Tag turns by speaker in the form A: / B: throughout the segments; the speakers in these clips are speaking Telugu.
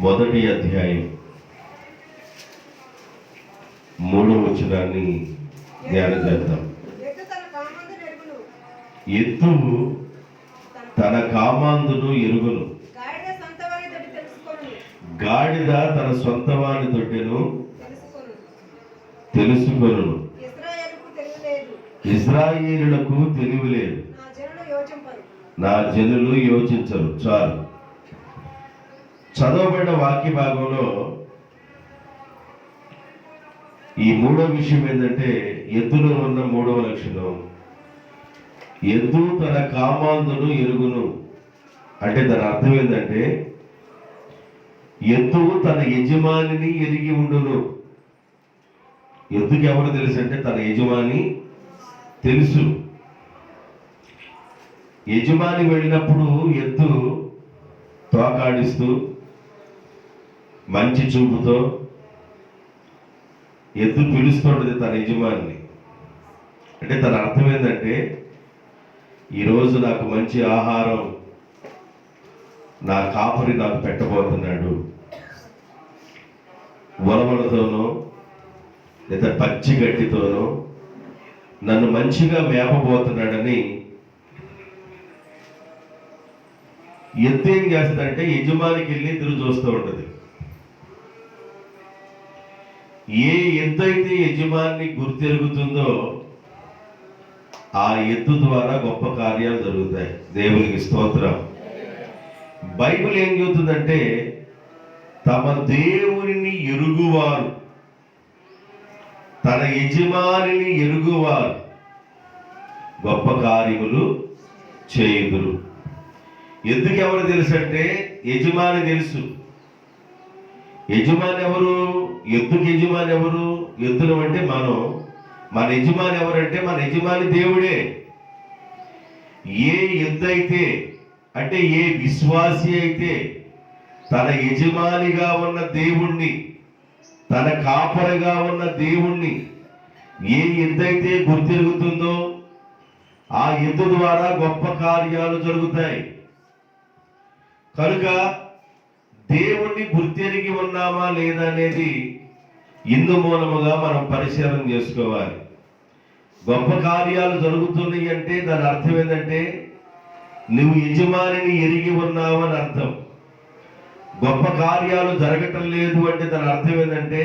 A: మొదటి అధ్యాయం 3వ వచనాన్ని ధ్యానం చేద్దాం. ఎద్దు తన కామాందును ఎరుగును, గాడిద తన సొంత వాని దొడ్డెను తెలుసుకొను. ఇశ్రాయేలులకు తెలివి లేదు, నా జనులు యోచించరు. చాలు. చదవబడిన వాక్య భాగంలో ఈ మూడో విషయం ఏంటంటే, ఎద్దులో ఉన్న మూడవ లక్షణం, ఎద్దు తన కామాందును ఎరుగును. అంటే దాని అర్థం ఏంటంటే, ఎద్దు తన యజమానిని ఎరిగి ఉండును. ఎద్దుకి ఎవరు తెలుసు అంటే తన యజమాని తెలుసు. యజమాని వెళ్ళినప్పుడు ఎద్దు తోకాడిస్తూ మంచి చూపుతో ఎద్దు పిలుస్తుంటది తన యజమాని. అంటే తన అర్థం ఏంటంటే, ఈరోజు నాకు మంచి ఆహారం నా కాపరి నాకు పెట్టబోతున్నాడు, ఉలవలతోనో లేదా పచ్చి గడ్డితోనో నన్ను మంచిగా మేపబోతున్నాడని ఎద్దు ఏం చేస్తుందంటే యజమానికి వెళ్ళి ఎదురు చూస్తూ ఉంటుంది. ఏ ఎద్దు అయితే యజమాని గుర్తెరుగుతుందో ఆ ఎద్దు ద్వారా గొప్ప కార్యాలు జరుగుతాయి. దేవునికి స్తోత్రం. బైబిల్ ఏం చెబుతుందంటే, తమ దేవునిని ఎరుగువారు, తన యజమానిని ఎరుగువారు గొప్ప కార్యములు చేయుదురు. ఎందుకు ఎవరు తెలుసు అంటే, యజమాని తెలుసు. యజమాని ఎవరు? ఎద్దుకి యజమాని ఎవరు? ఎద్దులు అంటే మనం. మన యజమాని ఎవరంటే మన యజమాని దేవుడే. ఏ ఎద్దు అయితే అంటే ఏ విశ్వాసి అయితే తన యజమానిగా ఉన్న దేవుణ్ణి, తన కాపరిగా ఉన్న దేవుణ్ణి ఏ ఎద్దు అయితే గుర్తిరుగుతుందో ఆ ఎద్దు ద్వారా గొప్ప కార్యాలు జరుగుతాయి. కనుక దేవుణ్ణి గుర్తెరిగి ఉన్నామా లేదా అనేది ఇందు మూలముగా మనం పరిశీలన చేసుకోవాలి. గొప్ప కార్యాలు జరుగుతున్నాయి అంటే దాని అర్థం ఏంటంటే, నువ్వు యజమానిని ఎరిగి ఉన్నావు అని అర్థం. గొప్ప కార్యాలు జరగటం లేదు అంటే దాని అర్థం ఏంటంటే,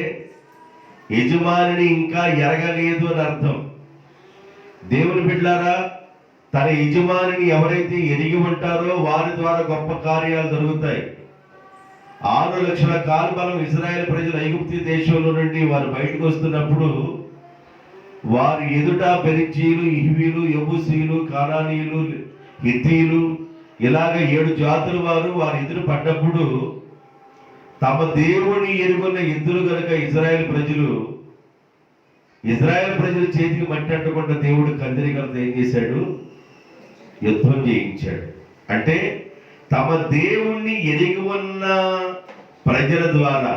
A: యజమానిని ఇంకా ఎరగలేదు అని అర్థం. దేవుని బిడ్డలారా, తన యజమానిని ఎవరైతే ఎరిగి ఉంటారో వారి ద్వారా గొప్ప కార్యాలు జరుగుతాయి. 6 లక్షల కాల్బలం ఇశ్రాయేలు ప్రజలు ఐగుప్తు దేశంలో నుండి వారు బయటకు వస్తున్నప్పుడు వారి ఎదుట పెరిజీలు, హివ్వీలు, యెబూసీలు, కానానీయులు, హిత్తీలు ఇలాగ 7 జాతుల వారు ఎదురు పడ్డప్పుడు తమ దేవుని ఎరుగున్న ఎద్దులు కనుక ఇశ్రాయేలు ప్రజలు చేతికి మట్టి అంటకుండా దేవుడు కందిరికలతో ఏం చేశాడు? యుద్ధం చేయించాడు. అంటే తమ దేవుణ్ణి ఎరిగి ఉన్న ప్రజల ద్వారా,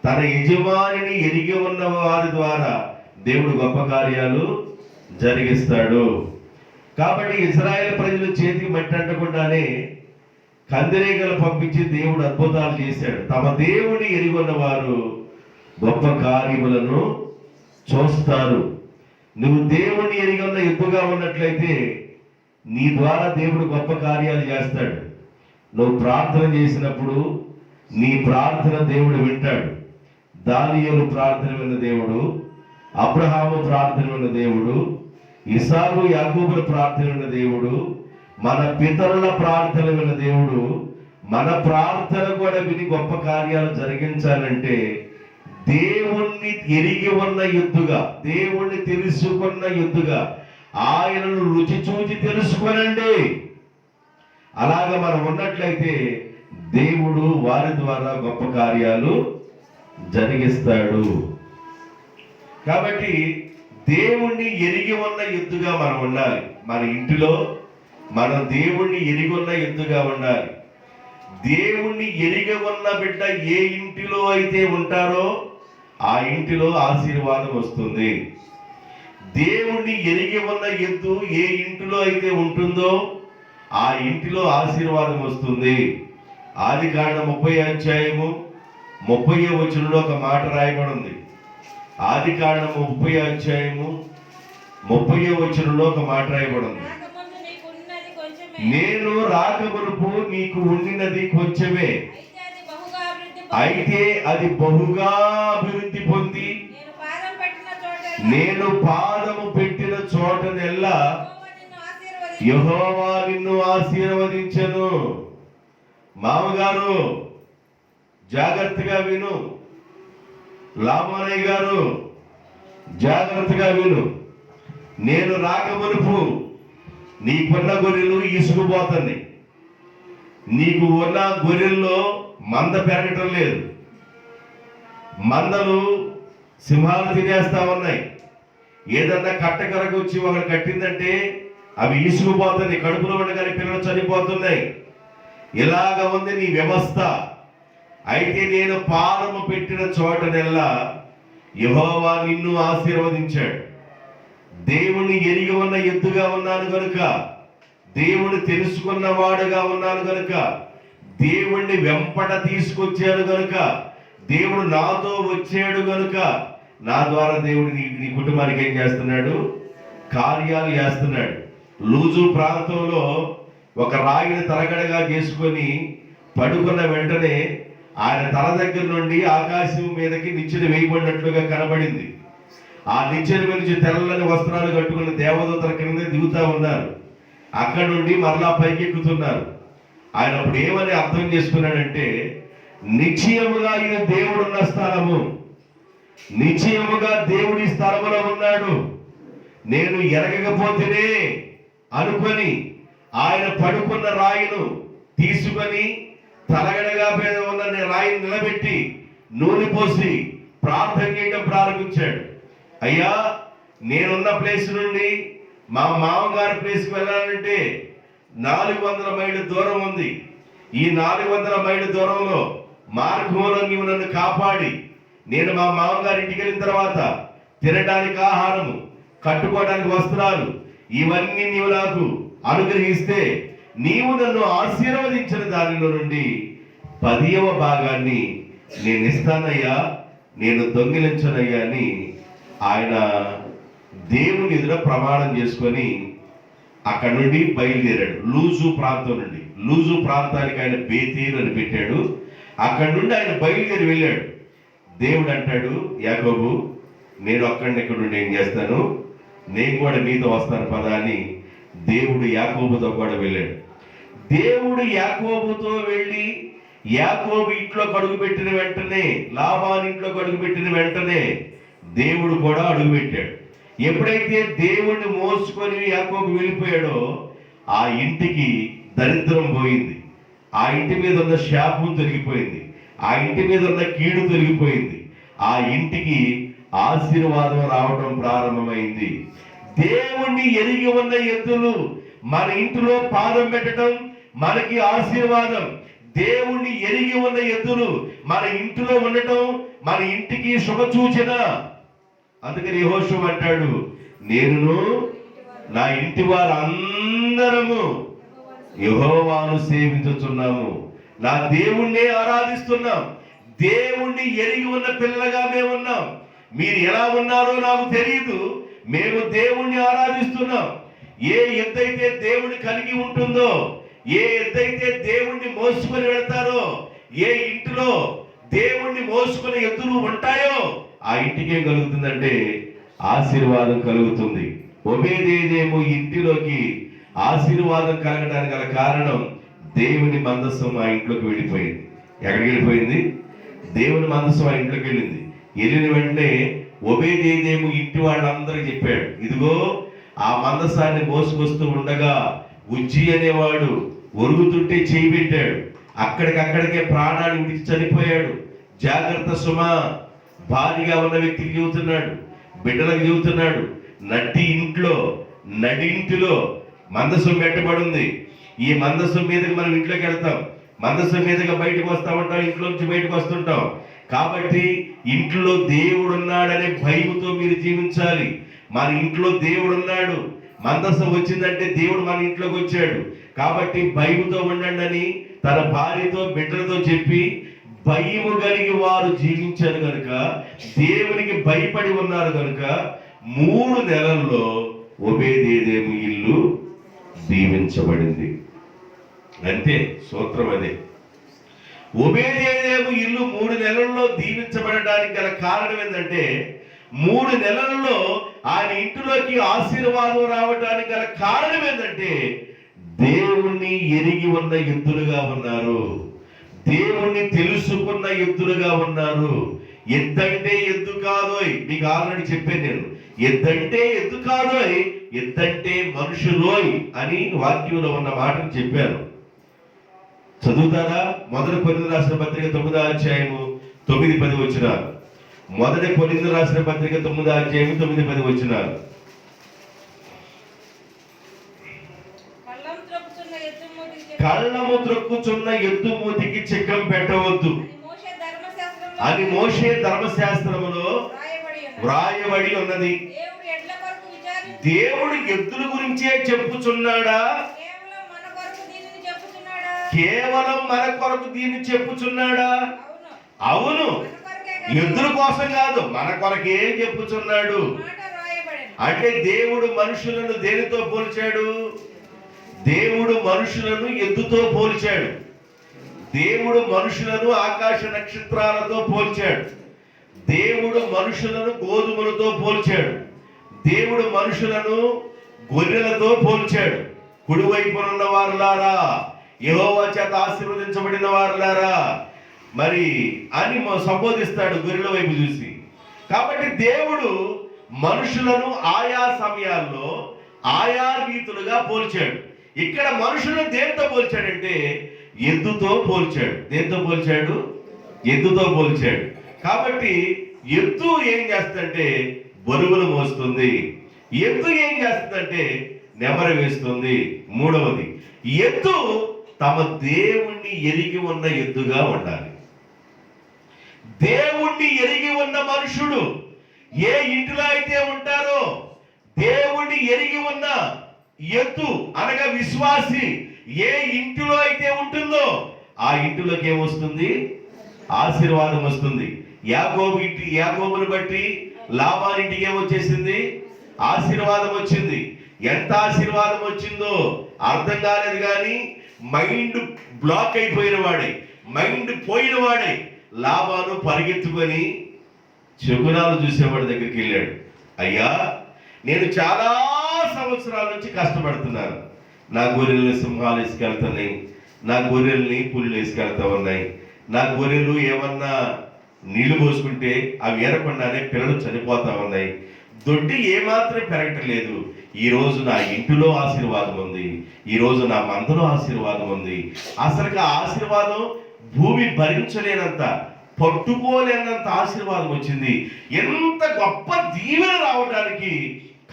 A: తన యజమానిని ఎరిగి ఉన్న వారి ద్వారా దేవుడు గొప్ప కార్యాలు జరిగిస్తాడు. కాబట్టి ఇశ్రాయేలు ప్రజలు చేతికి మట్టి అంటకుండానే కందిరీగలు పంపించి దేవుడు అద్భుతాలు చేశాడు. తమ దేవుని ఎరిగి ఉన్నవారు గొప్ప కార్యములను చూస్తారు. నువ్వు దేవుణ్ణి ఎరిగి ఉన్న ఎద్దుగా ఉన్నట్లయితే నీ ద్వారా దేవుడు గొప్ప కార్యాలు చేస్తాడు. నువ్వు ప్రార్థన చేసినప్పుడు నీ ప్రార్థన దేవుడు వింటాడు. దానియేలు ప్రార్థన విన్న దేవుడు, అబ్రహాము ప్రార్థన విన్న దేవుడు, ఇసాకు యాకోబుల ప్రార్థన విన్న దేవుడు, మన పితరుల ప్రార్థన విన్న దేవుడు మన ప్రార్థన కూడా విని గొప్ప కార్యాలు జరిగించాలంటే దేవుణ్ణి ఎరిగి ఉన్న ఎద్దుగా, దేవుణ్ణి తెలుసుకున్న ఎద్దుగా, ఆయనను రుచి చూచి తెలుసుకోనండి. అలాగ మనం ఉన్నట్లయితే దేవుడు వారి ద్వారా గొప్ప కార్యాలు జరిగిస్తాడు. కాబట్టి దేవుణ్ణి ఎరిగి ఉన్న ఎద్దుగా మనం ఉండాలి. మన ఇంటిలో మనం దేవుణ్ణి ఎరిగి ఉన్న ఎద్దుగా ఉండాలి. దేవుణ్ణి ఎరిగి ఉన్న బిడ్డ ఏ ఇంటిలో అయితే ఉంటారో ఆ ఇంటిలో ఆశీర్వాదం వస్తుంది. దేవుణ్ణి ఎరిగి ఉన్న ఎద్దు ఏ ఇంటిలో అయితే ఉంటుందో ఆ ఇంటిలో ఆశీర్వాదం వస్తుంది. ఆదికాండం 30 అధ్యాయము 30వ వచనంలో ఒక మాట రాయబడి ఉంది. ఆది కాండము 30వ అధ్యాయము 30వ వచనంలో ఒక మాట రాయబడి ఉంది. నేను రాకమునుపు నీకు ఉండినది కొంచెమే, అయితే అది బహుగా అభివృద్ధి పొంది నేను పాదము పెట్టిన చోటనెల్లా యెహోవా నిన్ను ఆశీర్వదించెను. మామగారు జాగ్రత్తగా విను, లామనయ్య గారు జాగ్రత్తగా విను. నేను రాకమునుపు నీకున్న గొర్రెలు ఈసుకుపోతుంది. నీకు ఉన్న గొర్రెల్లో మంద పెరగటం లేదు. మందలు సింహాలు తినేస్తా ఉన్నాయి. ఏదన్నా కట్టకరకు వచ్చి ఒకరు కట్టిందంటే అవి ఈసుకుపోతుంది. కడుపులో ఉండగానే పిల్లలు చనిపోతున్నాయి. ఇలాగ ఉంది నీ వ్యవస్థ. అయితే నేను పాదము పెట్టిన చోటనెల్లా యెహోవా నిన్ను ఆశీర్వదించాడు. దేవుని ఎరిగి ఉన్న ఎద్దుగా ఉన్నాను గనుక, దేవుని తెలుసుకున్న వాడుగా ఉన్నాను గనుక, దేవుణ్ణి వెంపట తీసుకొచ్చాను గనుక, దేవుడు నాతో వచ్చాడు గనుక నా ద్వారా దేవుడు నీ కుటుంబానికి ఏం చేస్తున్నాడు? కార్యాలు చేస్తున్నాడు. లూజు ప్రాంతంలో ఒక రాయిని తలగడగా చేసుకొని పడుకున్న వెంటనే ఆయన తల దగ్గర నుండి ఆకాశం మీదకి నిచ్చెన వేయబడినట్లుగా కనబడింది. ఆ నిచ్చెన నుంచి తెల్లని వస్త్రాలు కట్టుకున్న దేవదూతల కింద దిగుతా ఉన్నారు. అక్కడి నుండి మరలా పైకెక్కుతున్నారు. ఆయన అప్పుడు ఏమని అర్థం చేసుకున్నాడంటే, నిశ్చయముగా ఈయన దేవుడున్న స్థలము, నిశ్చయముగా దేవుడి స్థలములో ఉన్నాడు. నేను ఎరగకపోతేనే అనుకొని ఆయన పడుకున్న రాయిను తీసుకొని తలగడగా మీద ఉన్న రాయిని నిలబెట్టి నూనె పోసి ప్రార్థన చేయడం ప్రారంభించాడు. అయ్యా, నేనున్న ప్లేస్ నుండి మా మామగారి ప్లేస్కి వెళ్ళాలంటే 400 మైళ్ళ దూరం ఉంది. ఈ 400 మైళ్ళ దూరంలో మార్గంలో నీవు నన్ను కాపాడి నేను మా మామగారి ఇంటికి వెళ్ళిన తర్వాత తినడానికి ఆహారము, కట్టుకోవడానికి వస్త్రాలు, ఇవన్నీ నీవు నాకు అనుగ్రహిస్తే నీవు నన్ను ఆశీర్వదించిన దానిలో నుండి 10వ భాగాన్ని నేను ఇస్తానయ్యా, నేను దొంగిలించనయ్యా అని ఆయన దేవుని ఎదుట ప్రమాణం చేసుకొని అక్కడి నుండి బయలుదేరాడు. లూజు ప్రాంతం నుండి, లూజు ప్రాంతానికి ఆయన బేతేలు అని పెట్టాడు. అక్కడి నుండి ఆయన బయలుదేరి వెళ్ళాడు. దేవుడు అంటాడు, యాకోబు, నేను అక్కడి నుండి ఏం చేస్తాను, నేను కూడా మీతో వస్తాను పదా అని దేవుడు యాకోబుతో కూడా వెళ్ళాడు. దేవుడు యాకోబుతో వెళ్ళి యాకోబు ఇంట్లో అడుగుపెట్టిన వెంటనే, లాబాను ఇంట్లో అడుగుపెట్టిన వెంటనే దేవుడు కూడా అడుగుపెట్టాడు. ఎప్పుడైతే దేవుణ్ణి మోసుకొని యాకోబు వెళ్ళిపోయాడో ఆ ఇంటికి దరిద్రం పోయింది. ఆ ఇంటి మీద ఉన్న శాపం తొలగిపోయింది. ఆ ఇంటి మీద ఉన్న కీడు తొలగిపోయింది. ఆ ఇంటికి ఆశీర్వాదం రావడం ప్రారంభమైంది. దేవుణ్ణి ఎరిగి ఉన్న ఎద్దులు మన ఇంటిలో పాదం పెట్టడం మనకి ఆశీర్వాదం. దేవుణ్ణి ఎరిగి ఉన్న ఎద్దులు మన ఇంటిలో ఉండటం మన ఇంటికి శుభసూచన. అందుకని యెహోషువ అంటాడు, నేను నా ఇంటి వారందరము యెహోవాను సేవించుచున్నాము, నా దేవుణ్ణి ఆరాధిస్తున్నాం. దేవుణ్ణి ఎరిగి ఉన్న పిల్లలుగా మేము ఉన్నాం. మీరు ఎలా ఉన్నారో నాకు తెలియదు, మేము దేవుణ్ణి ఆరాధిస్తున్నాం. ఏ ఎద్దైతే దేవుని కలిగి ఉంటుందో, ఏ ఎద్దైతే దేవుణ్ణి మోసుకొని వెళ్తారో, ఏ ఇంటిలో దేవుణ్ణి మోసుకునే ఎద్దులు ఉంటాయో ఆ ఇంటికి ఏం కలుగుతుందంటే ఆశీర్వాదం కలుగుతుంది. ఒబేదేదేమో ఇంటిలోకి ఆశీర్వాదం కలగడానికి గల కారణం దేవుని మందస్సం ఆ ఇంట్లోకి వెళ్ళిపోయింది. ఎక్కడికి వెళ్ళిపోయింది? దేవుని మందస్సం ఆ ఇంట్లోకి వెళ్ళింది. వెళ్ళిన వెంటనే ఒబేదేదేమో ఇంటి వాళ్ళందరికీ చెప్పాడు, ఇదిగో ఆ మందసాన్ని మోసుకొస్తూ ఉండగా ఉజ్జి అనేవాడు ఒరుగుతుంటే చేయి పెట్టాడు. అక్కడికక్కడికే ప్రాణాలు విడిచి చనిపోయాడు. జాగ్రత్త సుమా, భారీగా ఉన్న వ్యక్తికి చెబుతున్నాడు, బిడ్డలకు చెబుతున్నాడు. నడింటిలో మందసం పెట్టబడింది. ఈ మందసం మీదకి మనం ఇంట్లోకి వెళ్తాం, మందసం మీదగా బయటకు వస్తా ఉంటాం, ఇంట్లో నుంచి బయటకు వస్తుంటాం. కాబట్టి ఇంట్లో దేవుడు ఉన్నాడనే భయముతో మీరు జీవించాలి. మన ఇంట్లో దేవుడు ఉన్నాడు, మందసం వచ్చిందంటే దేవుడు మన ఇంట్లోకి వచ్చాడు. కాబట్టి భయముతో ఉండండి అని తన భార్యతో బిడ్డలతో చెప్పి భయము కలిగి వారు జీవించారు కనుక, దేవునికి భయపడి ఉన్నారు కనుక 3 నెలల్లో ఓబేదేదోము ఇల్లు దీవించబడింది. అంతే, సూత్రం అదే. ఓబేదేదోము ఇల్లు 3 నెలల్లో దీవించబడడానికి గల కారణం ఏంటంటే, 3 నెలల్లో ఆయన ఇంటిలోకి ఆశీర్వాదం రావడానికి గల కారణం ఏంటంటే, దేవుణ్ణి ఎరిగి ఉన్న ఎద్దులుగా ఉన్నారు, దేవుణ్ణి తెలుసుకున్న ఎద్దులుగా ఉన్నారు. ఎద్దంటే ఎద్దు కాదోయ్, మీకు ఆల్రెడీ చెప్పాను నేను. ఎద్దంటే ఎద్దు కాదోయ్, ఎద్దంటే మనుషులోయ్ అని వాక్యంలో ఉన్న మాటను చెప్పాను. చదువుతారా? 1 కొరింథీయులకు రాసిన పత్రిక 9వ అధ్యాయము 9-10 వచనాలు. 1 కొరింథీయులకు రాసిన పత్రిక 9వ అధ్యాయము 9-10 వచనాలు. కళ్ళము త్రొక్కుచున్న ఎద్దు మూతికి చిక్కం పెట్టవద్దు అని మోషే ధర్మశాస్త్రములో వ్రాయబడి ఉన్నది. దేవుడు ఎద్దుల గురించే చెప్పుచున్నాడా? కేవలం మన కొరకు దీన్ని చెప్పుచున్నాడా? అవును, ఎద్దుల కోసం కాదు, మన కొరకు ఏం చెప్పుచున్నాడు అంటే, దేవుడు మనుషులను దేనితో పోల్చాడు? దేవుడు మనుషులను ఎద్దుతో పోల్చాడు. దేవుడు మనుషులను ఆకాశ నక్షత్రాలతో పోల్చాడు. దేవుడు మనుషులను గోధుమలతో పోల్చాడు. దేవుడు మనుషులను గొర్రెలతో పోల్చాడు. కుడివైపున ఉన్న వారులారా, యెహోవా చేత ఆశీర్వదించబడిన వారులారా మరి అని సంబోధిస్తాడు గొర్రెల వైపు చూసి. కాబట్టి దేవుడు మనుషులను ఆయా సమయాల్లో ఆయా రీతులుగా పోల్చాడు. ఇక్కడ మనుషులను దేంతో పోల్చాడంటే ఎద్దుతో పోల్చాడు. దేంతో పోల్చాడు? ఎద్దుతో పోల్చాడు. కాబట్టి ఎద్దు ఏం చేస్తుందంటే బరువులు మోస్తుంది. ఎద్దు ఏం చేస్తుందంటే నెమర వేస్తుంది. 3వది, ఎద్దు తమ దేవుణ్ణి ఎరిగి ఉన్న ఎద్దుగా ఉండాలి. దేవుణ్ణి ఎరిగి ఉన్న మనుషుడు ఏ ఇంటిలో అయితే ఉంటారో, దేవుణ్ణి ఎరిగి ఉన్న ఎద్దు అనగా విశ్వాసి ఏ ఇంటిలో అయితే ఉంటుందో ఆ ఇంటిలోకి ఏమొస్తుంది? ఆశీర్వాదం వస్తుంది. యాకోబుని బట్టి లాబానింటికి ఏమొచ్చేసింది? ఆశీర్వాదం వచ్చింది. ఎంత ఆశీర్వాదం వచ్చిందో అర్థం కాలేదు, కానీ మైండ్ బ్లాక్ అయిపోయిన వాడే, మైండ్ పోయిన వాడే లాబాను పరిగెత్తుకొని శకునాలు చూసేవాడి దగ్గరికి వెళ్ళాడు. అయ్యా, నేను చాలా సంవత్సరాల నుంచి కష్టపడుతున్నాను. నా గొర్రెల్ని సింహాలు వేసుకెళ్తున్నాయి, నా గొర్రెల్ని పులులు వేసుకెళ్తా ఉన్నాయి. నా గొర్రెలు ఏమన్నా నీళ్లు పోసుకుంటే అవి ఏరకుండానే పిల్లలు చనిపోతా ఉన్నాయి. దొడ్డి ఏమాత్రం పెరగట్లేదు. ఈరోజు నా ఇంటిలో ఆశీర్వాదం ఉంది, ఈరోజు నా మందలో ఆశీర్వాదం ఉంది. అసలు ఆ ఆశీర్వాదం భూమి భరించలేనంత, పట్టుకోలేనంత ఆశీర్వాదం వచ్చింది. ఎంత గొప్ప దీవెన రావడానికి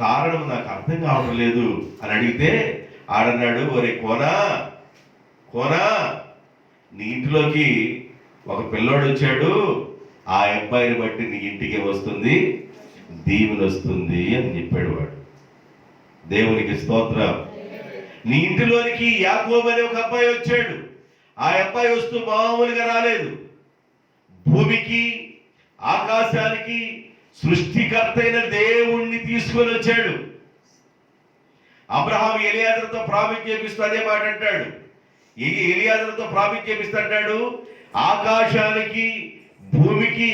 A: కారణం నాకు అర్థం కావడం లేదు అని అడిగితే ఆడన్నాడు, ఒరే కోనా కోనా, నీ ఇంటిలోకి ఒక పిల్లోడు వచ్చాడు, ఆ అబ్బాయిని బట్టి నీ ఇంటికి వస్తుంది దీవెన వస్తుంది అని చెప్పాడు వాడు. దేవునికి స్తోత్రం. నీ ఇంటిలోనికి యాకోబు అనే ఒక అబ్బాయి వచ్చాడు. ఆ అబ్బాయి వస్తూ మామూలుగా రాలేదు. భూమికి ఆకాశానికి సృష్టికర్త అయిన దేవుణ్ణి తీసుకొని వచ్చాడు. అబ్రహాం ఎలియాజరుతో ప్రామిస్ చేపిస్తూ అదే మాట అంటాడు. ఎలియాజరుతో ప్రామిస్ చేపిస్తూ అంటాడు, ఆకాశానికి భూమికి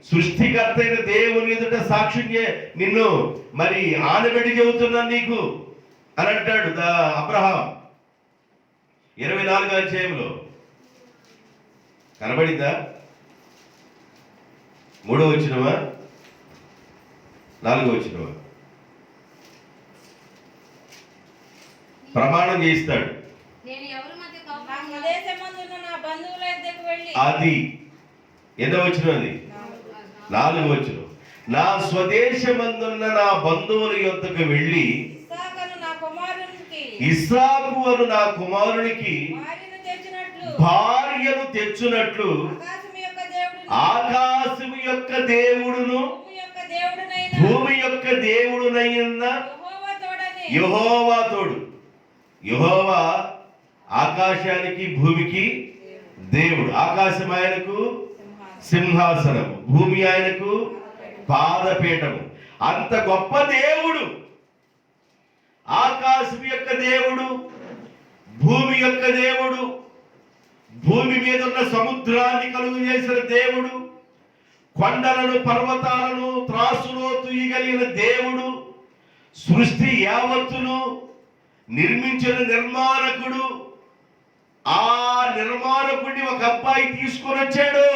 A: సృష్టికర్త అయిన దేవుని ఎదుట సాక్ష్యం నిన్ను మరి ఆనబెట్టి చెబుతున్నాను నీకు అని అంటాడు అబ్రహాం. 24వ అధ్యాయంలో కనబడిందా? 3వ వచనమా 4వ వచనమా? ప్రమాణం చేయిస్తాడు. అది ఎన్నో వచనం? అది 4వ వచనం. నా స్వదేశమందున్న నా బంధువుల యొద్దకు వెళ్ళి ఇస్సాకు అను నా కుమారునికి భార్యను తెచ్చునట్లు ఆకాశము యొక్క దేవుడును భూమి యొక్క దేవుడునైన యెహోవా తోడు. యెహోవా ఆకాశానికి భూమికి దేవుడు. ఆకాశం ఆయనకు సింహాసనం, భూమి ఆయనకు పాదపీఠము. అంత గొప్ప దేవుడు, ఆకాశం యొక్క దేవుడు, భూమి యొక్క దేవుడు, భూమి మీద ఉన్న సముద్రాన్ని కలుగు చేసిన దేవుడు, కొండలను పర్వతాలను త్రాసులో తూయగలిగిన దేవుడు, సృష్టి యావత్తును నిర్మించిన నిర్మాణకుడు. ఆ నిర్మాణకుడిని ఒక అబ్బాయి తీసుకొని వచ్చాడు.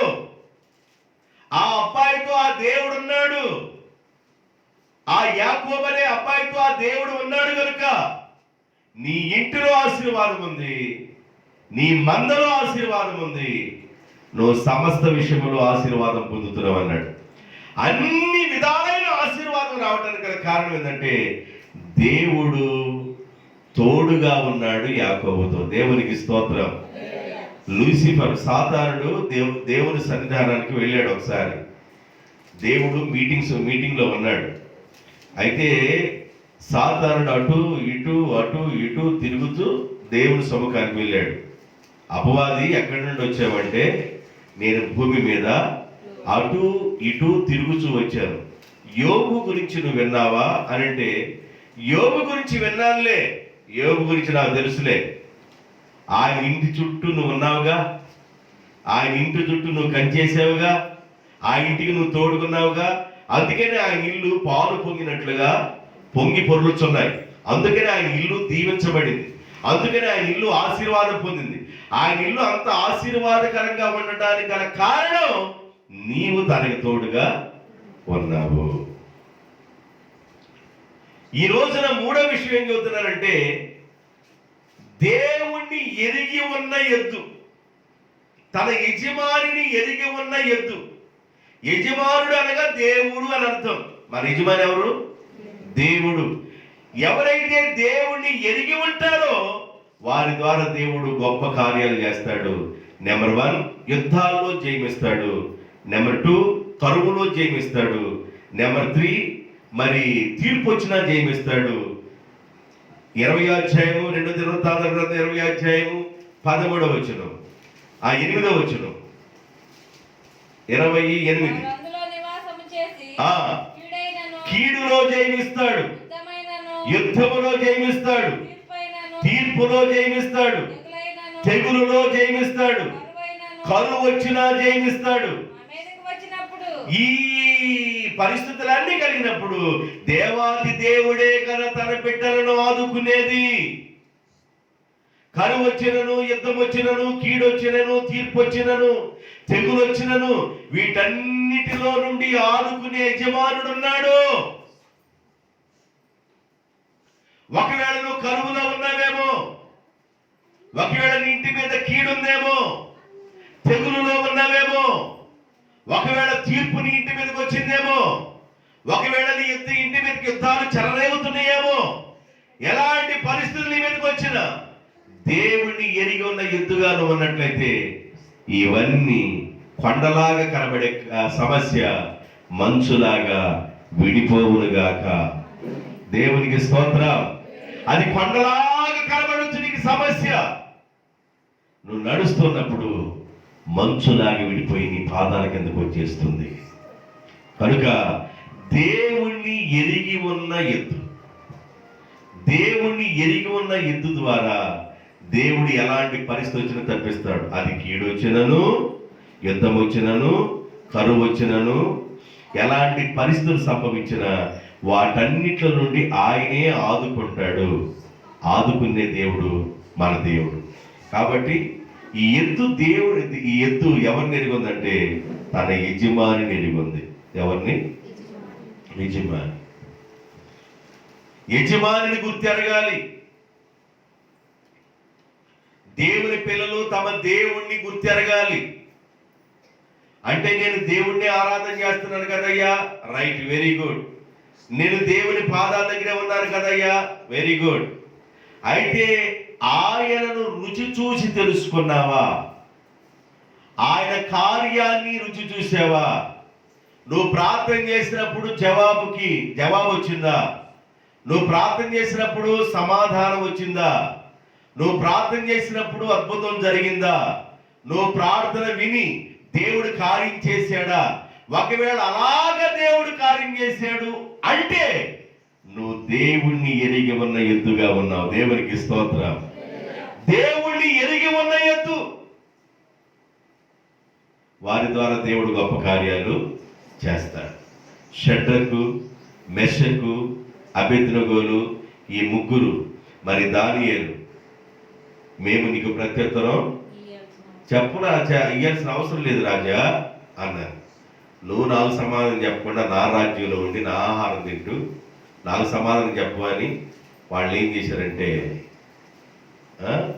A: ఆ అబ్బాయితో ఆ దేవుడు ఉన్నాడు. ఆ యాకోబు అనే అబ్బాయితో ఆ దేవుడు ఉన్నాడు కనుక నీ ఇంటిలో ఆశీర్వాదం ఉంది, నీ మందలో ఆశీర్వాదం ఉంది, నువ్వు సమస్త విషయంలో ఆశీర్వాదం పొందుతున్నావు అన్నాడు. అన్ని విధాలైన ఆశీర్వాదం రావడానికి గల కారణం ఏంటంటే దేవుడు తోడుగా ఉన్నాడు యాకోబుతో. దేవునికి స్తోత్రం. లూసిఫర్, సాతానుడు దేవుని సన్నిధానానికి వెళ్ళాడు ఒకసారి. దేవుడు మీటింగ్లో ఉన్నాడు. అయితే సాతానుడు అటు ఇటు తిరుగుతూ దేవుని సముఖానికి వెళ్ళాడు. అపవాది ఎక్కడి నుండి వచ్చావంటే, నేను భూమి మీద అటు ఇటు తిరుగుతూ వచ్చాను, యోబు గురించి నువ్వు విన్నావా అని అంటే, యోబు గురించి విన్నానులే, యోబు గురించి నాకు తెలుసులే. ఆయన ఇంటి చుట్టూ నువ్వు ఉన్నావుగా, ఆయన ఇంటి చుట్టూ నువ్వు కంచేసావుగా, ఆ ఇంటికి నువ్వు తోడుకున్నావుగా, అందుకనే ఆయన ఇల్లు పాలు పొంగినట్లుగా పొంగి పొర్లుచున్నాయి. అందుకనే ఆయన ఇల్లు దీవించబడింది, అందుకనే ఆయన ఇల్లు ఆశీర్వాదం పొందింది. ఆయన ఇల్లు అంత ఆశీర్వాదకరంగా ఉండడానికి గల కారణం నీవు తనకి తోడుగా ఉన్నావు. ఈ రోజున మూడో విషయం ఏం చెబుతున్నారంటే, దేవుణ్ణి ఎరిగి ఉన్న ఎద్దు, తన యజమానిని ఎరిగి ఉన్న ఎద్దు. యజమానుడు అనగా దేవుడు అని అర్థం. మన యజమాని ఎవరు? దేవుడు. ఎవరైతే దేవుణ్ణి ఎరిగి ఉంటారో వారి ద్వారా దేవుడు గొప్ప కార్యాలు చేస్తాడు. నెంబర్ 1, యుద్ధాల్లో జయమిస్తాడు. నెంబర్ 2, కరువులో జయమిస్తాడు. నెంబర్ 3, మరి తీర్పు వచ్చినా జయమిస్తాడు. 20వ అధ్యాయము 2 దినవృత్తాంతాల గ్రంథం 20వ అధ్యాయము 13వ వచనం, 8వ వచనం, 28. కీడులో జయమిస్తాడు, యుద్ధములో జయమిస్తాడు, తీర్పులో జయమిస్తాడు, తెగులులో జయమిస్తాడు, కరువు వచ్చినా జయమిస్తాడు. ఈ పరిస్థితులన్నీ కలిగినప్పుడు దేవాది దేవుడే కదా తన బిడ్డలను ఆదుకునేది. కరువు వచ్చినను, యుద్ధం వచ్చినను, కీడొచ్చినను, తీర్పు వచ్చినను, తెగులు వచ్చినను, వీటన్నిటిలో నుండి ఆదుకునే యజమానుడు ఉన్నాడు. ఒకవేళ నువ్వు కరువులో ఉన్నావేమో, ఒకవేళ నీ ఇంటి మీద కీడుందేమో, తెగులులో ఉన్నావేమో, ఒకవేళ తీర్పు నీ ఇంటి మీదకి వచ్చిందేమో, ఒకవేళ నీ ఇంటి మీదకి యుద్ధాలు చెలరేగుతున్నాయేమో, ఎలాంటి పరిస్థితులు నీ మీదకి వచ్చినా దేవుణ్ణి ఎరిగి ఉన్న ఎద్దుగా నువ్వు ఉన్నట్లయితే ఇవన్నీ కొండలాగా కనబడే సమస్య మంచులాగా విడిపోవునుగాక. దేవునికి స్తోత్రం. అది కొండలాగా కనబడుతుంది నీకు సమస్య. నువ్వు నడుస్తున్నప్పుడు మంచులాగా విడిపోయి నీ పాదాల కిందకు వచ్చేస్తుంది. కనుక దేవుణ్ణి ఎరిగి ఉన్న ఎద్దు, దేవుణ్ణి ఎరిగి ఉన్న ఎద్దు ద్వారా దేవుడు ఎలాంటి పరిస్థితి వచ్చినా తప్పిస్తాడు. అది కీడు వచ్చినను, యుద్ధం వచ్చినను, కరువు వచ్చినను, ఎలాంటి పరిస్థితులు సంభవించినా వాటన్నిటిలో నుండి ఆయనే ఆదుకుంటాడు. ఆదుకునే దేవుడు మన దేవుడు. కాబట్టి ఈ ఎద్దు ఎవరిని ఎరిగి ఉందంటే తన యజమానిని ఎరిగి ఉంది. ఎవరిని? యజమానిని గుర్తెరగాలి. దేవుని పిల్లలు తమ దేవుణ్ణి గుర్తెరగాలి. అంటే నేను దేవుణ్ణి ఆరాధన చేస్తున్నాను కదయ్యా, రైట్, వెరీ గుడ్. నేను దేవుని పాదాల దగ్గరే ఉన్నాను కదయ్యా, వెరీ గుడ్. అయితే ఆయనను రుచి చూసి తెలుసుకున్నావా? ఆయన కార్యాన్ని రుచి చూసావా? నువ్వు ప్రార్థన చేసినప్పుడు జవాబు వచ్చిందా? నువ్వు ప్రార్థన చేసినప్పుడు సమాధానం వచ్చిందా? నువ్వు ప్రార్థన చేసినప్పుడు అద్భుతం జరిగిందా? నువ్వు ప్రార్థన విని దేవుడు కార్యం చేశాడా? ఒకవేళ అలాగ దేవుడు కార్యం చేశాడు అంటే నువ్వు దేవుణ్ణి ఎరిగి ఉన్న ఎద్దుగా ఉన్నావు. దేవునికి స్తోత్రం. దేవుణ్ణి ఎరిగి ఉన్న ఎద్దు. వారి ద్వారా దేవుడు గొప్ప కార్యాలు చేస్తాడు. షడ్రకు, మెషకు, అబేద్నెగోలు ఈ ముగ్గురు, మరి దానియేలు, మేము నీకు ప్రత్యుత్తరం చెప్పురా ఇయ్యాల్సిన అవసరం లేదు రాజా అన్నారు. నువ్వు నాకు సమాధానం చెప్పకుండా నా రాజ్యంలో ఉండి నా ఆహారం తింటూ నాకు సమాధానం చెప్పమని వాళ్ళు ఏం చేశారంటే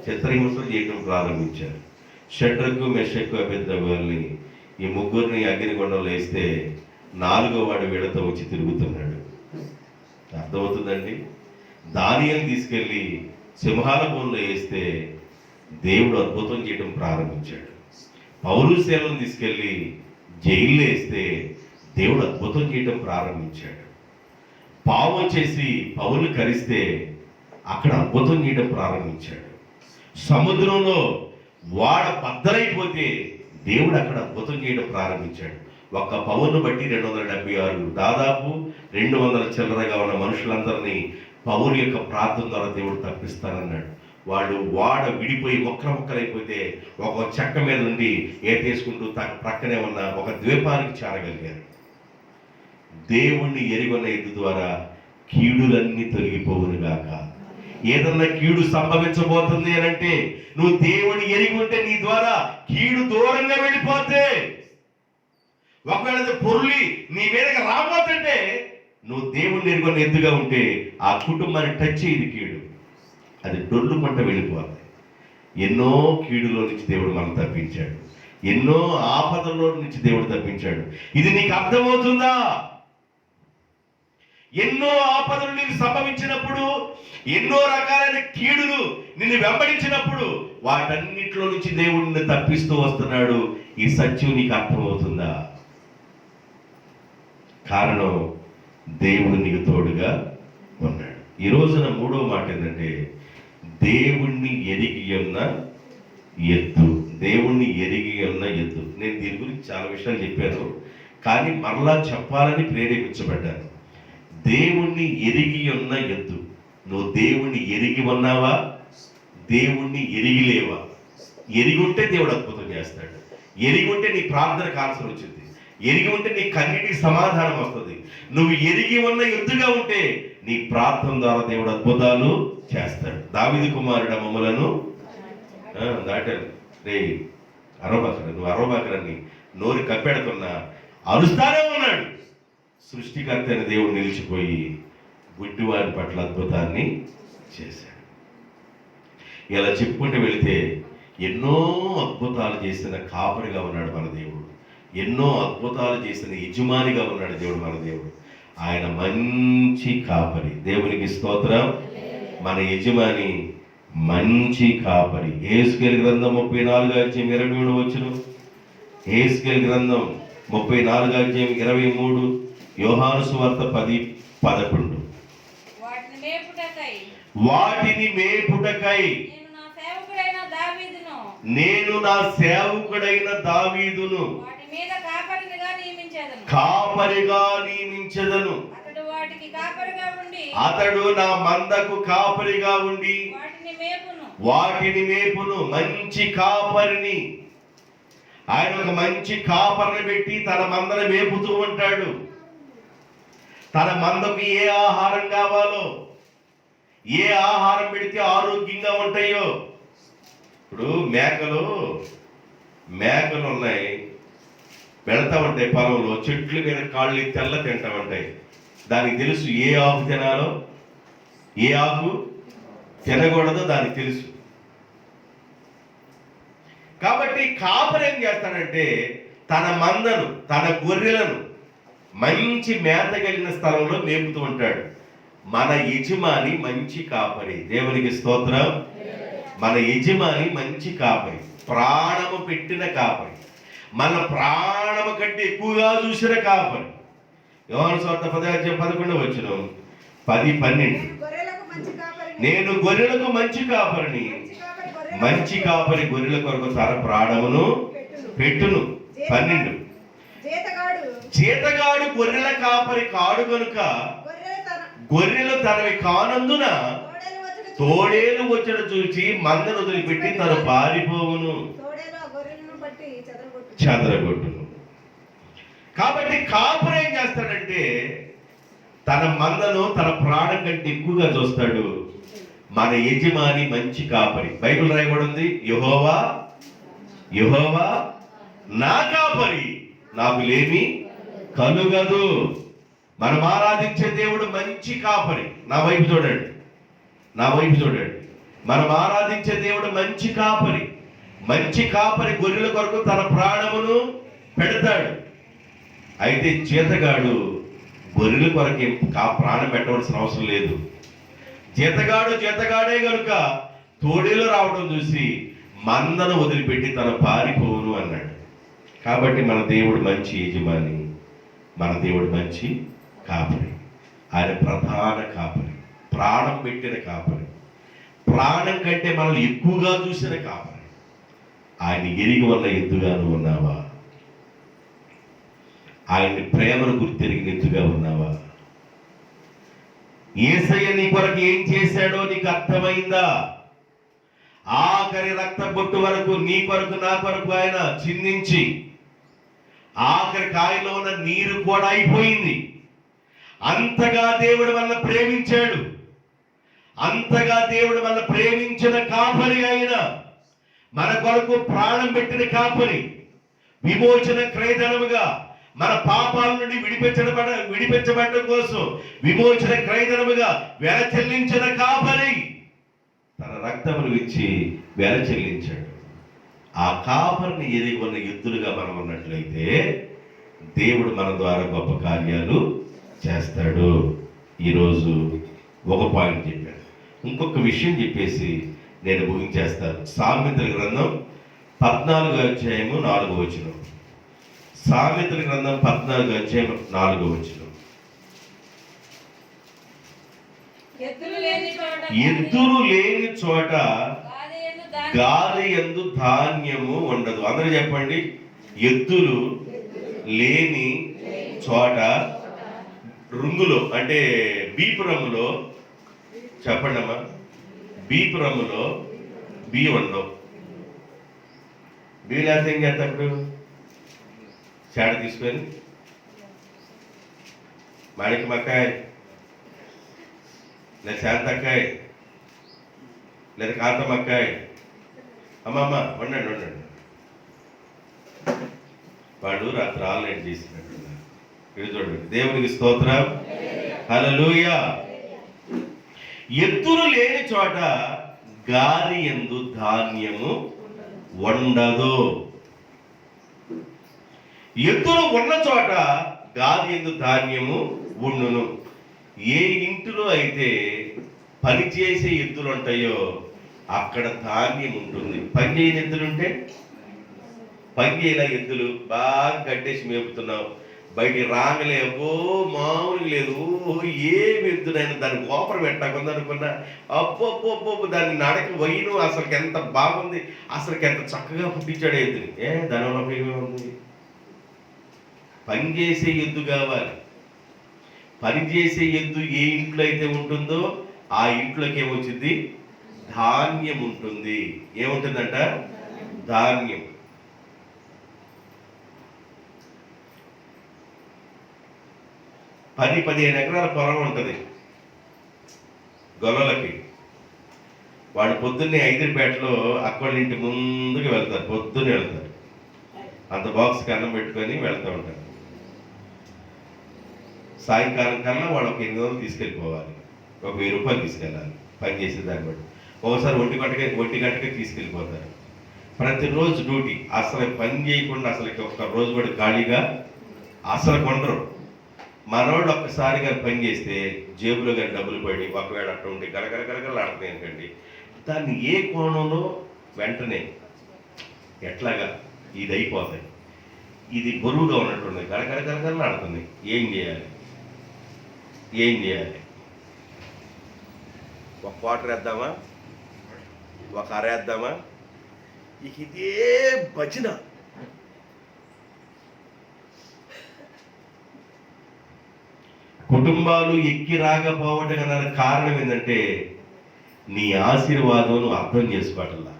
A: చిత్రహింసలు చేయడం ప్రారంభించారు. షడ్రకు, మెషకు, అబేద్నెగోల్ని ఈ ముగ్గురిని అగ్నిగుండంలో వేస్తే 4వ వాడు వీళ్ళతో వచ్చి తిరుగుతున్నాడు. అర్థమవుతుందండి? దానియేలుని తీసుకెళ్ళి సింహాల బోన్లో వేస్తే దేవుడు అద్భుతం చేయడం ప్రారంభించాడు. పౌలు సేవలను తీసుకెళ్ళి జైల్లో వేస్తే దేవుడు అద్భుతం చేయడం ప్రారంభించాడు. పాము వచ్చేసి పౌలు కరిస్తే అక్కడ అద్భుతం చేయడం ప్రారంభించాడు. సముద్రంలో వాడ బద్దలైపోతే దేవుడు అక్కడ అద్భుతం చేయడం ప్రారంభించాడు. ఒక్క పౌరును బట్టి 276 దాదాపు 200 చిల్లరగా ఉన్న మనుషులందరినీ పౌరు యొక్క ప్రార్థన ద్వారా దేవుడు తప్పిస్తానన్నాడు. వాళ్ళు వాడ విడిపోయి మొక్కలైపోతే ఒక చెక్క మీద నుండి ఏతేసుకుంటూ ప్రక్కనే ఉన్న ఒక ద్వీపానికి చేరగలిగారు. దేవుణ్ణి ఎరిగొన్న ఎద్దు ద్వారా కీడులన్నీ తొలగిపోవునుగాక. ఏదన్నా కీడు సంభవించబోతుంది అని అంటే నువ్వు దేవుని ఎరిగి ఉంటే నీ ద్వారా కీడు దూరంగా వెళ్ళిపోతే, ఒకవేళ పొరులి నీ మీదకి రాబోతుంటే నువ్వు దేవుణ్ణి ఎరుగొన్న ఎద్దుగా ఉంటే ఆ కుటుంబాన్ని టచ్ చేయదు కీడు, అది డొల్లు పంట వెళ్ళిపోతుంది. ఎన్నో కీడులో నుంచి దేవుడు మనం తప్పించాడు. ఎన్నో ఆపదల్లో నుంచి దేవుడు తప్పించాడు. ఇది నీకు అర్థమవుతుందా? ఎన్నో ఆపదలు నీకు సంభవించినప్పుడు, ఎన్నో రకాలైన కీడులు నిన్ను వెంబడించినప్పుడు వాటన్నిటిలో నుంచి దేవుడిని తప్పిస్తూ వస్తున్నాడు. ఈ సత్యం నీకు అర్థమవుతుందా? కారణం దేవుడు నీకు తోడుగా ఉన్నాడు. ఈ రోజున 3వ మాట ఏంటంటే దేవుణ్ణి ఎరిగి ఉన్న ఎద్దు. దేవుణ్ణి ఎరిగి ఉన్న ఎద్దు. నేను దీని గురించి చాలా విషయాలు చెప్పాను, కానీ మరలా చెప్పాలని ప్రేరేపించబడ్డాను. దేవుణ్ణి ఎరిగి ఉన్న ఎద్దు. నువ్వు దేవుణ్ణి ఎరిగి ఉన్నావా? దేవుణ్ణి ఎరిగి లేవా? ఎరిగి ఉంటే దేవుడు అద్భుతం చేస్తాడు. ఎరిగి ఉంటే నీ ప్రార్థనకు ఆన్సర్ వచ్చింది. ఎరిగి ఉంటే నీ కన్నిటికి సమాధానం వస్తుంది. నువ్వు ఎరిగి ఉన్న ఎద్దుగా ఉంటే నీ ప్రార్థన ద్వారా దేవుడు అద్భుతాలు చేస్తాడు. దావీదు కుమారుడు మమ్మలను దాటారు. రే అరవబాకర, నువ్వు అరవబాకరని నోరు కప్పెడుతున్నా అరుస్తానే ఉన్నాడు. సృష్టికర్త అయిన దేవుడు నిలిచిపోయి గుడ్డివారి పట్ల అద్భుతాన్ని చేశాడు. ఇలా చెప్పుకుంటూ వెళితే ఎన్నో అద్భుతాలు చేసిన కాపరిగా ఉన్నాడు మన దేవుడు. ఎన్నో అద్భుతాలు చేసిన యజమానిగా ఉన్నాడు దేవుడు మన దేవుడు. ఆయన మంచి కాపరి. దేవునికి స్తోత్రం. మన యజమాని మంచి కాపరి. యెహెజ్కేలు గ్రంథం 34:27 యెహెజ్కేలు గ్రంథం 34:23, యోహాను సువార్త 10:11 వాటిని మేపుటకై నేను నా సేవకుడైన దావీదును కాపరిగా నియమించెదను. అతడు నా మందకు కాపరిగా ఉండి వాటిని మేపును. మంచి కాపరిని, ఆయన ఒక మంచి కాపరిని పెట్టి తన మందను మేపుతూ ఉంటాడు. తన మందకు ఏ ఆహారం కావాలో, ఏ ఆహారం పెడితే ఆరోగ్యంగా ఉంటాయో. ఇప్పుడు మేకలు ఉన్నాయి, వెళతా ఉంటాయి పొలంలో, చెట్ల మీద కాళ్ళు తెల్ల తింటా ఉంటాయి. దానికి తెలుసు ఏ ఆకు తినాలో, ఏ ఆకు తినకూడదో దానికి తెలుసు. కాబట్టి కాపరి ఏం చేస్తాడంటే తన మందను, తన గొర్రెలను మంచి మేత కలిగిన స్థలంలో మేపుతూ ఉంటాడు. మన యజమాని మంచి కాపరి. దేవునికి స్తోత్రం. మన యజమాని మంచి కాపరి, ప్రాణము పెట్టిన కాపరి, మన ప్రాణము కంటే ఎక్కువగా చూసిన కాపరి. యోహాను సువార్త 10:11 10:12 నేను గొర్రెలకు మంచి కాపరిని, మంచి కాపరి గొర్రెల కొరకు తన ప్రాణమును పెట్టును. 12 జీతగాడు గొర్రెల కాపరి కాడు కనుక గొర్రెలు తనవి కానందున తోడేలు వచ్చడ చూచి మందను వదిలిపెట్టి తను పారిపోవును, చెదరగొట్టును. కాబట్టి కాపరి ఏం చేస్తాడంటే తన మందను తన ప్రాణం కంటే ఎక్కువగా చూస్తాడు. మన యజమాని మంచి కాపరి. బైబిల్ రాయబడింది, యెహోవా యెహోవా నా కాపరి, నాకు లేమి కలుగదు. మనం ఆరాధించే దేవుడు మంచి కాపరి. నా వైపు చూడండి, నా వైపు చూడండి. మనం ఆరాధించే దేవుడు మంచి కాపరి. మంచి కాపరి గొర్రెల కొరకు తన ప్రాణమును పెడతాడు. అయితే జీతగాడు గొర్రెల కొరకు ప్రాణం పెట్టవలసిన అవసరం లేదు. జీతగాడే కనుక తోడేలు రావడం చూసి మందను వదిలిపెట్టి తన పారిపోవును అన్నాడు. కాబట్టి మన దేవుడు మంచి యజమాని, మన దేవుడు మంచి కాపరి. ఆయన ప్రధాన కాపరి, ప్రాణం పెట్టిన కాపరి, ప్రాణం కంటే మనల్ని ఎక్కువగా చూసిన కాపరి. ఆయన ఎరిగి వల్ల ఎద్దుగాను ఉన్నావా? ఆయన్ని ప్రేమను గుర్తెరిగిన ఎద్దుగా ఉన్నావా? యేసయ్య నీ కొరకు ఏం చేశాడో నీకు అర్థమైందా? ఆఖరి రక్త బొట్టు వరకు నీ కొరకు నా కొరకు ఆయన చిందించి ఆఖరి కాయలో ఉన్న నీరు కూడా అయిపోయింది. అంతగా దేవుడు వల్ల ప్రేమించాడు. అంతగా దేవుడు వల్ల ప్రేమించిన కాపరి అయిన మన కొరకు ప్రాణం పెట్టిన కాపరి, విమోచన క్రయధనముగా మన పాపాల నుండి విడిపించబడడం కోసం విమోచన క్రయధనముగా వెల చెల్లించిన కాపరి తన రక్తమును ఇచ్చి వెల చెల్లించాడు. ఆ కాపరిని ఎదిగి ఉన్న ఎద్దులుగా మనం ఉన్నట్లయితే దేవుడు మన ద్వారా గొప్ప కార్యాలు చేస్తాడు. ఈరోజు ఒక పాయింట్ చెప్పాను. ఇంకొక విషయం చెప్పేసి నేను ముగించేస్తాను. సామెతల గ్రంథం 14వ అధ్యాయము 4వ వచనం. సామెతల గ్రంథం 14వ అధ్యాయం 4వ వచనం. ఎద్దులు లేని చోట గాలి యందు ధాన్యము ఉండదు. అందరూ చెప్పండి, ఎద్దులు లేని చోట రుంగులో అంటే బీపురములో, చెప్పండి అమ్మా, బీపురములో బియ్యం ఉండవు. బియ్యం ఏం చేస్తాడు? చాడ తీసుకొని మాడికి మక్కాయ లేదా శాంతక్కాయ లేదా కాంతమక్కాయ, అమ్మమ్మ వండండి. వాడు రాత్రి ఆన్లైన్ చేసినట్టు ఇది చూడండి. దేవునికి స్తోత్రం, హల్లెలూయా. ఎద్దులు లేని చోట గాలి యందు ధాన్యము ఉండదు. ఎద్దులు ఉన్న చోట గాలి యందు ధాన్యము ఉండును. ఏ ఇంటిలో అయితే పనిచేసే ఎద్దులు ఉంటాయో అక్కడ ధాన్యం ఉంటుంది. పని చేయని ఎద్దులుంటే, పని చేయలే ఎద్దులు బాగా కట్టేసి మేపుతున్నావు, బయటికి రాగలే, మామూలు లేదు, ఏమి ఎద్దునైనా దాన్ని ఓపర పెట్టకుండా అనుకున్నా, అబ్బో దాన్ని నడక వైను అసలుకి ఎంత బాగుంది, అసలుకి ఎంత చక్కగా పుట్టించాడు ఎద్దుని. దానివల్ల ఉపయోగం ఉంది? పనిచేసే ఎద్దు కావాలి. పనిచేసే ఎద్దు ఏ ఇంట్లో అయితే ఉంటుందో ఆ ఇంట్లోకి ఏమొచ్చింది? ధాన్యం ఉంటుంది. ఏముంటుందంట? ధాన్యం. పది 15 ఎకరాల పొలం ఉంటుంది గొల్లలకి. వాడు పొద్దున్నే 5పేటలో అక్కడి ఇంటి ముందుకు వెళ్తారు, పొద్దున్నే వెళ్తారు. అంత బాక్స్కి అన్నం పెట్టుకొని వెళ్తూ ఉంటారు. సాయంకాలం కన్నా వాడు ఒక 800 తీసుకెళ్ళిపోవాలి, ఒక 1000 రూపాయలు తీసుకెళ్ళాలి పని చేసే దాన్ని బట్టి. ఒకసారి 1 గంటకే తీసుకెళ్ళిపోతారు. ప్రతిరోజు డ్యూటీ. అసలు పని చేయకుండా అసలు ఒక్క రోజు కూడా ఖాళీగా అసలు కొండరు. మనోడు ఒక్కసారిగా పని చేస్తే జేబులో కానీ డబ్బులు పడి ఒకవేళ అట్లా ఉండి గలగలగలగలాడుతున్నాయి అనుకోండి, దాన్ని ఏ కోణంలో వెంటనే ఎట్లాగా ఇది అయిపోతాయి, ఇది బరువుగా ఉన్నట్టుంది, గలగలగలగలాడుతుంది. ఏం చేయాలి? ఒక క్వార్టర్ వేద్దామా? ఒక అరేద్దామా, ఇక ఇదే భజన. కుటుంబాలు ఎక్కి రాకపోవటం గల కారణం ఏంటంటే నీ ఆశీర్వాదం నువ్వు అర్థం చేసుకోవటంలా.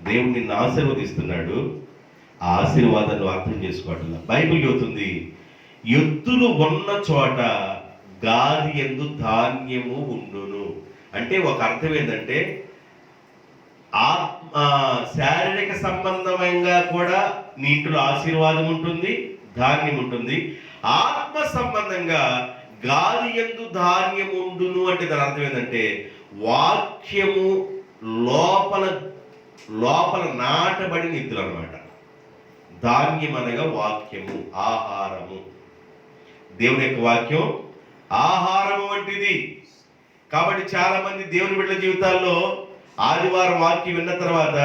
A: దేవుడు నిన్ను ఆశీర్వదిస్తున్నాడు, ఆ ఆశీర్వాదాన్ని నువ్వు అర్థం చేసుకోవటంలా. బైబిల్ చెబుతుంది, ఎద్దులు ఉన్న చోట గాది యందు ధాన్యము ఉండును. అంటే ఒక అర్థం ఏంటంటే శారీరక సంబంధంగా కూడా నీ ఇంట్లో ఆశీర్వాదం ఉంటుంది, ధాన్యం ఉంటుంది. ఆత్మ సంబంధంగా గాది యందు ధాన్యం ఉండును అంటే దాని అర్థం ఏంటంటే వాక్యము లోపల లోపల నాటబడిన ఇద్దులు అనమాట. ధాన్యం అనగా వాక్యము, ఆహారము. దేవుని యొక్క వాక్యం ఆహారము వంటిది. కాబట్టి చాలా మంది దేవుని బిడ్డల జీవితాల్లో ఆదివారం వాక్యం విన్న తర్వాత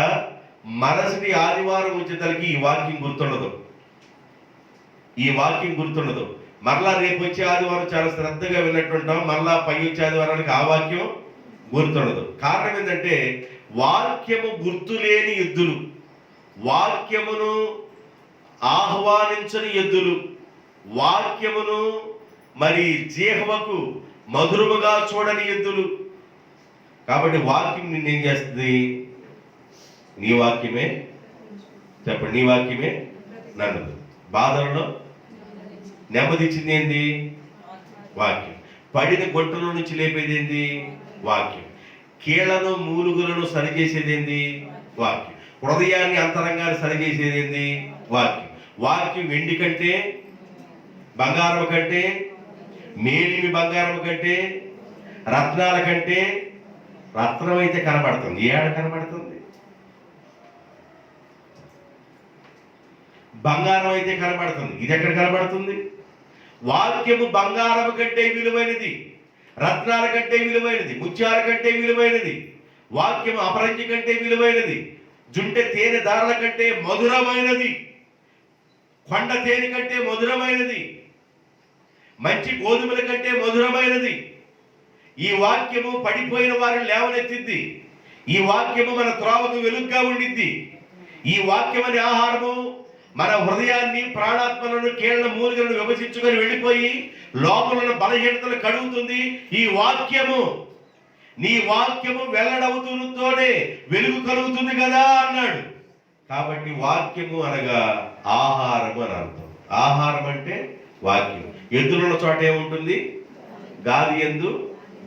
A: మరుసటి ఆదివారం వచ్చేసరికి ఈ వాక్యం గుర్తుండదు, ఈ వాక్యం గుర్తుండదు. మరలా రేపు వచ్చే ఆదివారం చాలా శ్రద్ధగా విన్నట్టుంటాం, మరలా పై వచ్చే ఆదివారానికి ఆ వాక్యం గుర్తుండదు. కారణం ఏంటంటే వాక్యము గుర్తులేని ఎద్దులు, వాక్యమును ఆహ్వానించని ఎద్దులు, వాక్యమును మరి జీహవకు మధురముగా చూడని ఎద్దులు. కాబట్టి వాక్యం నిన్నేం చేస్తుంది? నీ వాక్యమే చెప్పండి, నీ వాక్యమే నన్ను బాధల్లో నెమ్మదిచ్చింది ఏంది? వాక్యం. పడిన గొంటల నుంచి లేపేది ఏంది? వాక్యం. కీళ్లను మూలుగులను సరిచేసేది ఏంది? వాక్యం. హృదయాన్ని అంతరంగాన్ని సరిచేసేది ఏంది? వాక్యం. వాక్యం వెండి కంటే, బంగారం కంటే, మేలిమి బంగారం కంటే, రత్నాల కంటే, రత్నం అయితే కనబడుతుంది, ఏడ కనబడుతుంది? బంగారం అయితే కనబడుతుంది, ఇది ఎక్కడ కనబడుతుంది? వాక్యము బంగారం కంటే విలువైనది, రత్నాల కంటే విలువైనది, ముత్యాల కంటే విలువైనది, వాక్యము అపరంజి కంటే విలువైనది, జుంటె తేనె దారుల కంటే మధురమైనది, కొండ తేనె కంటే మధురమైనది, మంచి గోధుమల కంటే మధురమైనది. ఈ వాక్యము పడిపోయిన వారిని లేవనెత్తిద్ది. ఈ వాక్యము మన త్రోవకు వెలుగుగా ఉండిద్ది. ఈ వాక్యం అనే ఆహారము మన హృదయాన్ని, ప్రాణాత్మలను, కీళ్ల మూలికలను విభజించుకొని వెళ్ళిపోయి లోపల బలహీనతలు కడుగుతుంది. ఈ వాక్యము, నీ వాక్యము వెల్లడవుతున్నతోనే వెలుగు కలుగుతుంది కదా అన్నాడు. కాబట్టి వాక్యము అనగా ఆహారము అని అర్థం. ఆహారం అంటే వాక్యం. ఎద్దులున్న చోట ఏముంటుంది? గాది యందు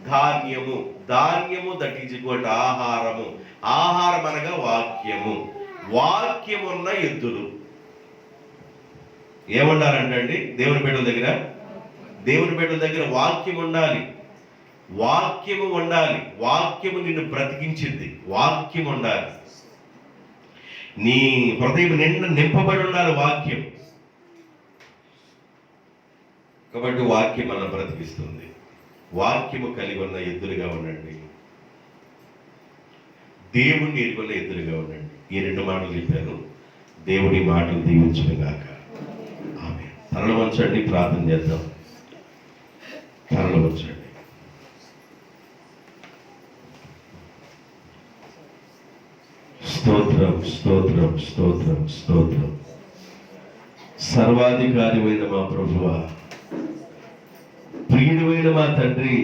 A: ధాన్యము. ధాన్యము దట్ ఈజ్ ఈక్వల్ టు ఆహారము. ఆహారం అనగా వాక్యము. వాక్యమున్న ఎద్దులు ఏముండాలంటండి? దేవుని బిడ్డల దగ్గర, దేవుని బిడ్డల దగ్గర వాక్యం ఉండాలి, వాక్యము ఉండాలి. వాక్యము నిన్ను బ్రతికించింది, వాక్యం ఉండాలి. నీ హృదయం నిండా నింపబడి ఉండాలి వాక్యం. కాబట్టి వాక్యం మనం బ్రతికిస్తుంది. వాక్యము కలిగి ఉన్న ఎద్దులుగా ఉండండి, దేవుణ్ణి ఎరుగున్న ఎద్దులుగా ఉండండి. ఈ రెండు మాటలు చెప్పాను. దేవుని మాటలు దీవించును గాక. ఆమేన్. తలలు వంచండి, ప్రార్థన చేద్దాం. తలలు వంచండి. స్తోత్రం, స్తోత్రం, స్తోత్రం, స్తోత్రం. సర్వాధికారిమైన మా ప్రభువా, ప్రియుడైన మా తండ్రి,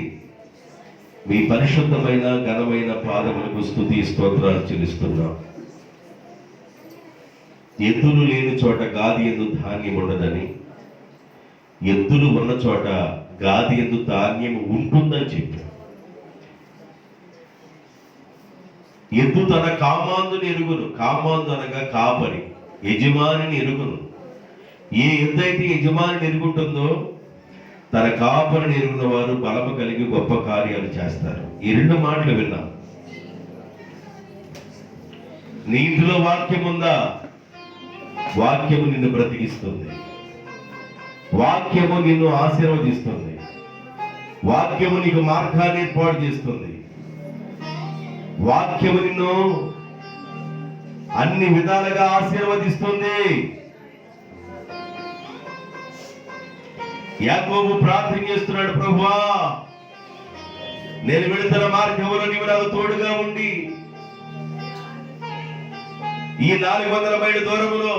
A: మీ పరిశుద్ధమైన ఘనమైన పాదములకు స్తుతి స్తోత్రాలు చెల్లిస్తున్నాం. ఎద్దులు లేని చోట గాది యందు ధాన్యం ఉండదని, ఎద్దులు ఉన్న చోట గాది యందు ధాన్యం ఉంటుందని చెప్పారు. ఎద్దు తన కామాందుని ఎరుగును. కామాందు అనగా కాపరి, యజమానిని ఎరుగును. ఏ ఎద్దు అయితే యజమానిని ఎరుగుంటుందో తన కాపరిని ఎరుగున్న వారు బలము కలిగి గొప్ప కార్యాలు చేస్తారు. ఈ రెండు మాటలు విన్నాం. నీ ఇంట్లో వాక్యం ఉందా? వాక్యము నిన్ను బ్రతికిస్తుంది, వాక్యము నిన్ను ఆశీర్వదిస్తుంది, వాక్యము నీకు మార్గాన్ని ఏర్పాటు చేస్తుంది, వాక్యము నిన్ను అన్ని విధాలుగా ఆశీర్వదిస్తుంది. యాకోబు ప్రార్థన చేస్తున్నాడు, ప్రభువా నేను వెళుతున్న మార్గంలో నీవు నాకు తోడుగా ఉండి ఈ 400 మైళ్ళ దూరములో